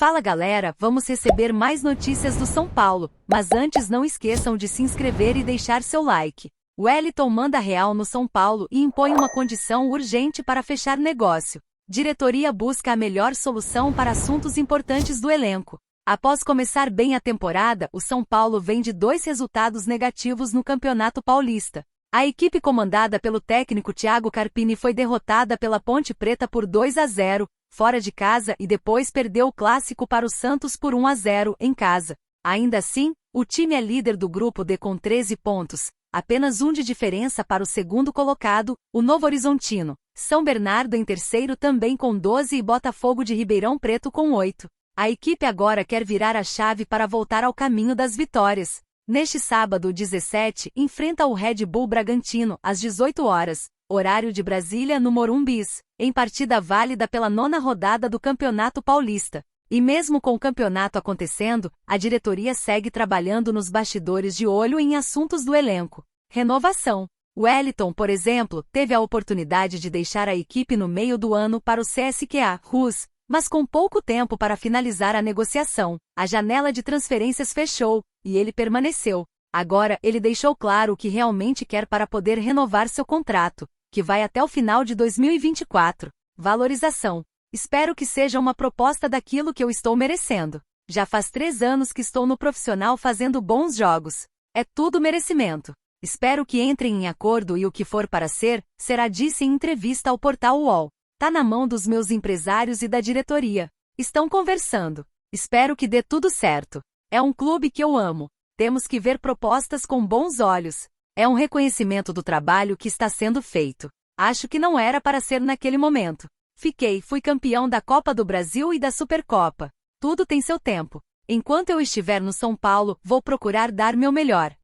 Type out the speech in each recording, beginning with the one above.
Fala galera, vamos receber mais notícias do São Paulo, mas antes não esqueçam de se inscrever e deixar seu like. Wellington manda real no São Paulo e impõe uma condição urgente para fechar negócio. Diretoria busca a melhor solução para assuntos importantes do elenco. Após começar bem a temporada, o São Paulo vem de 2 resultados negativos no Campeonato Paulista. A equipe comandada pelo técnico Thiago Carpini foi derrotada pela Ponte Preta por 2-0, fora de casa, e depois perdeu o clássico para o Santos por 1-0 em casa. Ainda assim, o time é líder do grupo D com 13 pontos, apenas 1 de diferença para o segundo colocado, o Novo Horizontino. São Bernardo em terceiro também com 12 e Botafogo de Ribeirão Preto com 8. A equipe agora quer virar a chave para voltar ao caminho das vitórias. Neste sábado, 17, enfrenta o Red Bull Bragantino, às 18 horas, horário de Brasília, no Morumbi, em partida válida pela 9ª rodada do Campeonato Paulista. E mesmo com o campeonato acontecendo, a diretoria segue trabalhando nos bastidores de olho em assuntos do elenco. Renovação. Wellington, por exemplo, teve a oportunidade de deixar a equipe no meio do ano para o CSKA Rus, mas com pouco tempo para finalizar a negociação. A janela de transferências fechou, e ele permaneceu. Agora, ele deixou claro o que realmente quer para poder renovar seu contrato, que vai até o final de 2024. Valorização. Espero que seja uma proposta daquilo que eu estou merecendo. Já faz 3 anos que estou no profissional fazendo bons jogos. É tudo merecimento. Espero que entrem em acordo e o que for para ser, será, disse em entrevista ao portal UOL. Tá na mão dos meus empresários e da diretoria. Estão conversando. Espero que dê tudo certo. É um clube que eu amo. Temos que ver propostas com bons olhos. É um reconhecimento do trabalho que está sendo feito. Acho que não era para ser naquele momento. Fui campeão da Copa do Brasil e da Supercopa. Tudo tem seu tempo. Enquanto eu estiver no São Paulo, vou procurar dar meu melhor.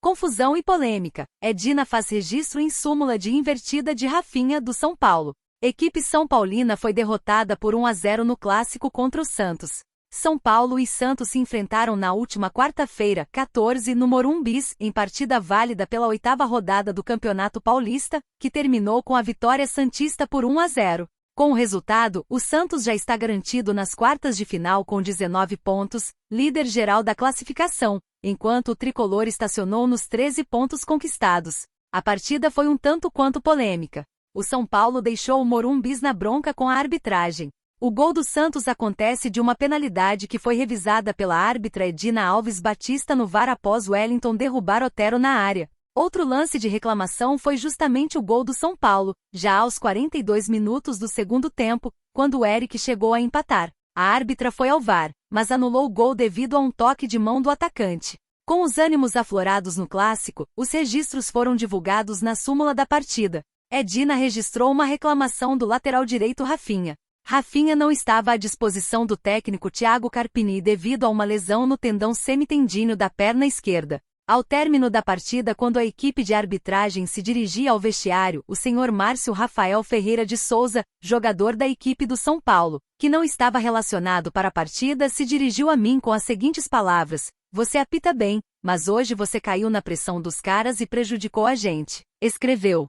Confusão e polêmica. Edina faz registro em súmula de invertida de Rafinha, do São Paulo. Equipe São Paulina foi derrotada por 1-0 no clássico contra o Santos. São Paulo e Santos se enfrentaram na última quarta-feira, 14, no Morumbi, em partida válida pela 8ª rodada do Campeonato Paulista, que terminou com a vitória santista por 1-0. Com o resultado, o Santos já está garantido nas quartas de final com 19 pontos, líder geral da classificação, enquanto o tricolor estacionou nos 13 pontos conquistados. A partida foi um tanto quanto polêmica. O São Paulo deixou o Morumbi na bronca com a arbitragem. O gol do Santos acontece de uma penalidade que foi revisada pela árbitra Edina Alves Batista no VAR após Wellington derrubar Otero na área. Outro lance de reclamação foi justamente o gol do São Paulo, já aos 42 minutos do segundo tempo, quando o Eric chegou a empatar. A árbitra foi ao VAR, mas anulou o gol devido a um toque de mão do atacante. Com os ânimos aflorados no clássico, os registros foram divulgados na súmula da partida. Edina registrou uma reclamação do lateral direito Rafinha. Rafinha não estava à disposição do técnico Thiago Carpini devido a uma lesão no tendão semitendíneo da perna esquerda. Ao término da partida, quando a equipe de arbitragem se dirigia ao vestiário, o senhor Márcio Rafael Ferreira de Souza, jogador da equipe do São Paulo, que não estava relacionado para a partida, se dirigiu a mim com as seguintes palavras: "Você apita bem, mas hoje você caiu na pressão dos caras e prejudicou a gente", escreveu.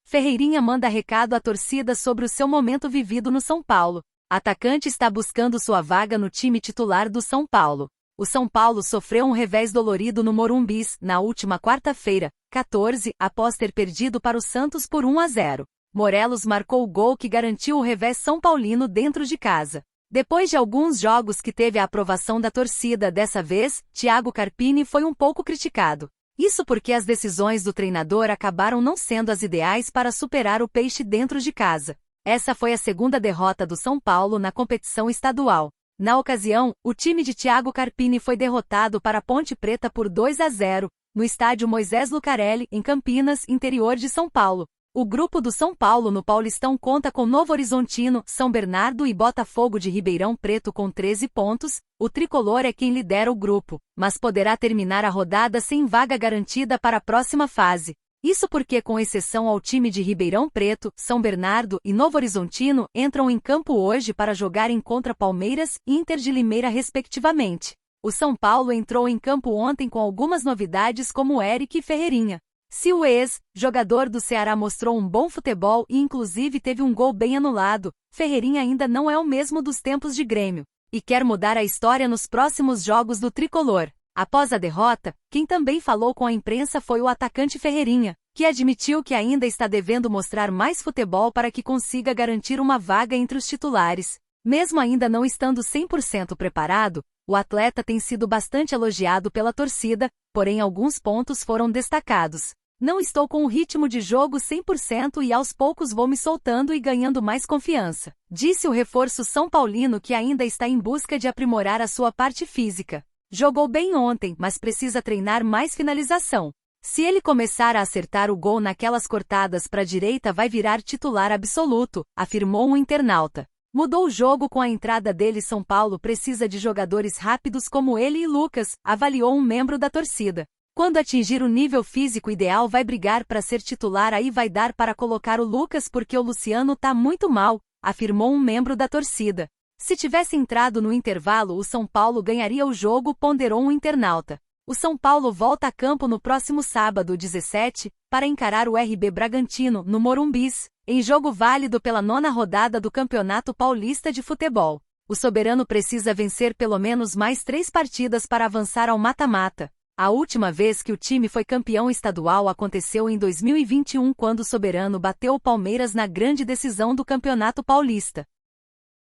Ferreirinha manda recado à torcida sobre o seu momento vivido no São Paulo. Atacante está buscando sua vaga no time titular do São Paulo. O São Paulo sofreu um revés dolorido no Morumbi, na última quarta-feira, 14, após ter perdido para o Santos por 1-0. Morelos marcou o gol que garantiu o revés são paulino dentro de casa. Depois de alguns jogos que teve a aprovação da torcida, dessa vez, Thiago Carpini foi um pouco criticado. Isso porque as decisões do treinador acabaram não sendo as ideais para superar o Peixe dentro de casa. Essa foi a 2ª derrota do São Paulo na competição estadual. Na ocasião, o time de Thiago Carpini foi derrotado para a Ponte Preta por 2-0, no estádio Moisés Lucarelli, em Campinas, interior de São Paulo. O grupo do São Paulo no Paulistão conta com Novo Horizontino, São Bernardo e Botafogo de Ribeirão Preto com 13 pontos. O tricolor é quem lidera o grupo, mas poderá terminar a rodada sem vaga garantida para a próxima fase. Isso porque, com exceção ao time de Ribeirão Preto, São Bernardo e Novo Horizontino, entram em campo hoje para jogarem contra Palmeiras e Inter de Limeira respectivamente. O São Paulo entrou em campo ontem com algumas novidades como Eric e Ferreirinha. Se o ex-jogador do Ceará mostrou um bom futebol e inclusive teve um gol bem anulado, Ferreirinha ainda não é o mesmo dos tempos de Grêmio, e quer mudar a história nos próximos jogos do tricolor. Após a derrota, quem também falou com a imprensa foi o atacante Ferreirinha, que admitiu que ainda está devendo mostrar mais futebol para que consiga garantir uma vaga entre os titulares. Mesmo ainda não estando 100% preparado, o atleta tem sido bastante elogiado pela torcida, porém alguns pontos foram destacados. Não estou com o ritmo de jogo 100% e aos poucos vou me soltando e ganhando mais confiança, disse o reforço são paulino que ainda está em busca de aprimorar a sua parte física. Jogou bem ontem, mas precisa treinar mais finalização. Se ele começar a acertar o gol naquelas cortadas para a direita vai virar titular absoluto, afirmou um internauta. Mudou o jogo com a entrada dele. São Paulo precisa de jogadores rápidos como ele e Lucas, avaliou um membro da torcida. Quando atingir o nível físico ideal vai brigar para ser titular, aí vai dar para colocar o Lucas porque o Luciano tá muito mal, afirmou um membro da torcida. Se tivesse entrado no intervalo o São Paulo ganharia o jogo, ponderou um internauta. O São Paulo volta a campo no próximo sábado 17, para encarar o RB Bragantino, no Morumbis, em jogo válido pela 9ª rodada do Campeonato Paulista de Futebol. O soberano precisa vencer pelo menos mais 3 partidas para avançar ao mata-mata. A última vez que o time foi campeão estadual aconteceu em 2021, quando o soberano bateu o Palmeiras na grande decisão do Campeonato Paulista.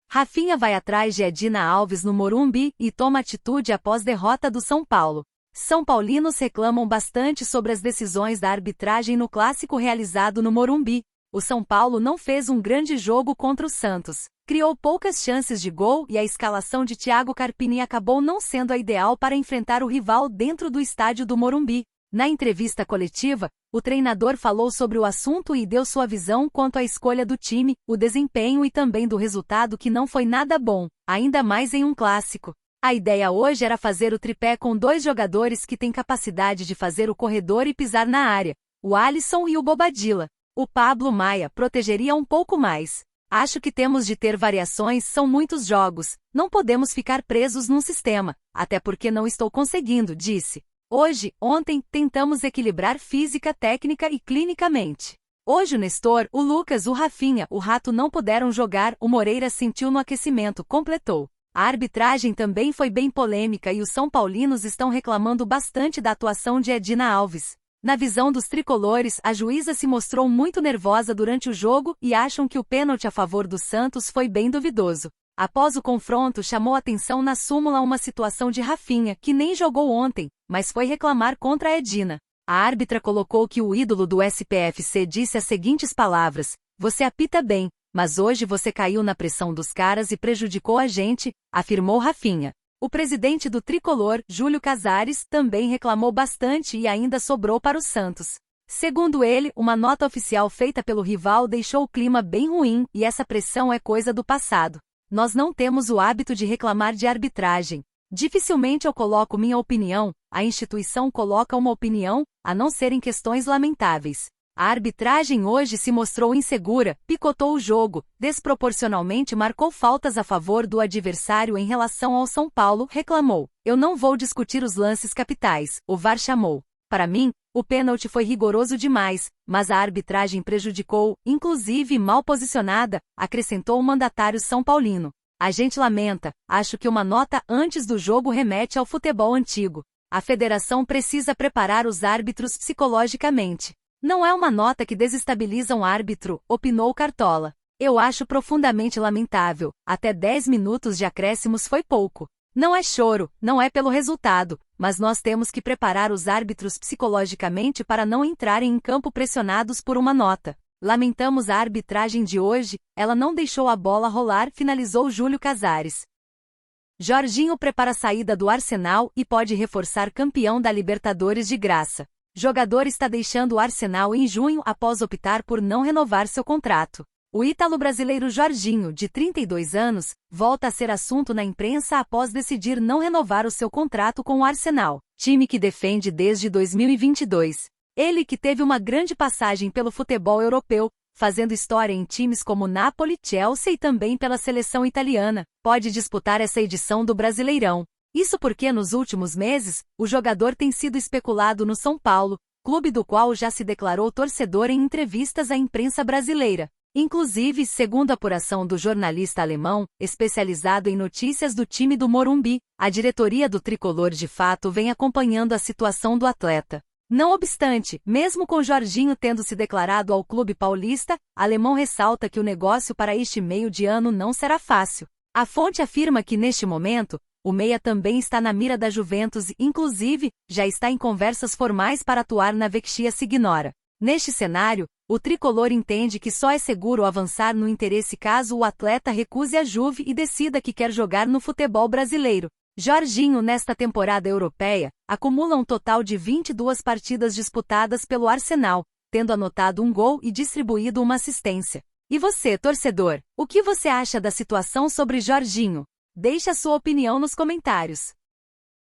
Rafinha vai atrás de Edina Alves no Morumbi e toma atitude após derrota do São Paulo. São paulinos reclamam bastante sobre as decisões da arbitragem no clássico realizado no Morumbi. O São Paulo não fez um grande jogo contra o Santos, criou poucas chances de gol e a escalação de Thiago Carpini acabou não sendo a ideal para enfrentar o rival dentro do estádio do Morumbi. Na entrevista coletiva, o treinador falou sobre o assunto e deu sua visão quanto à escolha do time, o desempenho e também do resultado que não foi nada bom, ainda mais em um clássico. A ideia hoje era fazer o tripé com 2 jogadores que têm capacidade de fazer o corredor e pisar na área, o Alisson e o Bobadilla. O Pablo Maia protegeria um pouco mais. Acho que temos de ter variações, são muitos jogos, não podemos ficar presos num sistema, até porque não estou conseguindo, disse. Ontem, tentamos equilibrar física, técnica e clinicamente. Hoje o Nestor, o Lucas, o Rafinha, o Rato não puderam jogar, o Moreira sentiu no aquecimento, completou. A arbitragem também foi bem polêmica e os são paulinos estão reclamando bastante da atuação de Edina Alves. Na visão dos tricolores, a juíza se mostrou muito nervosa durante o jogo e acham que o pênalti a favor do Santos foi bem duvidoso. Após o confronto, chamou atenção na súmula uma situação de Rafinha, que nem jogou ontem, mas foi reclamar contra a Edina. A árbitra colocou que o ídolo do SPFC disse as seguintes palavras: "Você apita bem, mas hoje você caiu na pressão dos caras e prejudicou a gente", afirmou Rafinha. O presidente do tricolor, Júlio Casares, também reclamou bastante e ainda sobrou para o Santos. Segundo ele, uma nota oficial feita pelo rival deixou o clima bem ruim e essa pressão é coisa do passado. Nós não temos o hábito de reclamar de arbitragem. Dificilmente eu coloco minha opinião, a instituição coloca uma opinião, a não ser em questões lamentáveis. A arbitragem hoje se mostrou insegura, picotou o jogo, desproporcionalmente marcou faltas a favor do adversário em relação ao São Paulo, reclamou. Eu não vou discutir os lances capitais, o VAR chamou. Para mim, o pênalti foi rigoroso demais, mas a arbitragem prejudicou, inclusive mal posicionada, acrescentou o mandatário são paulino. A gente lamenta, acho que uma nota antes do jogo remete ao futebol antigo. A federação precisa preparar os árbitros psicologicamente. Não é uma nota que desestabiliza um árbitro, opinou Cartola. Eu acho profundamente lamentável, até 10 minutos de acréscimos foi pouco. Não é choro, não é pelo resultado, mas nós temos que preparar os árbitros psicologicamente para não entrarem em campo pressionados por uma nota. Lamentamos a arbitragem de hoje, ela não deixou a bola rolar, finalizou Júlio Casares. Jorginho prepara a saída do Arsenal e pode reforçar campeão da Libertadores de graça. Jogador está deixando o Arsenal em junho após optar por não renovar seu contrato. O ítalo-brasileiro Jorginho, de 32 anos, volta a ser assunto na imprensa após decidir não renovar o seu contrato com o Arsenal, time que defende desde 2022. Ele que teve uma grande passagem pelo futebol europeu, fazendo história em times como Napoli, Chelsea e também pela seleção italiana, pode disputar essa edição do Brasileirão. Isso porque nos últimos meses, o jogador tem sido especulado no São Paulo, clube do qual já se declarou torcedor em entrevistas à imprensa brasileira. Inclusive, segundo a apuração do jornalista alemão, especializado em notícias do time do Morumbi, a diretoria do tricolor de fato vem acompanhando a situação do atleta. Não obstante, mesmo com Jorginho tendo se declarado ao clube paulista, alemão ressalta que o negócio para este meio de ano não será fácil. A fonte afirma que neste momento, o meia também está na mira da Juventus e, inclusive, já está em conversas formais para atuar na Vecchia Signora. Neste cenário, o tricolor entende que só é seguro avançar no interesse caso o atleta recuse a Juve e decida que quer jogar no futebol brasileiro. Jorginho, nesta temporada europeia, acumula um total de 22 partidas disputadas pelo Arsenal, tendo anotado um gol e distribuído uma assistência. E você, torcedor, o que você acha da situação sobre Jorginho? Deixe a sua opinião nos comentários.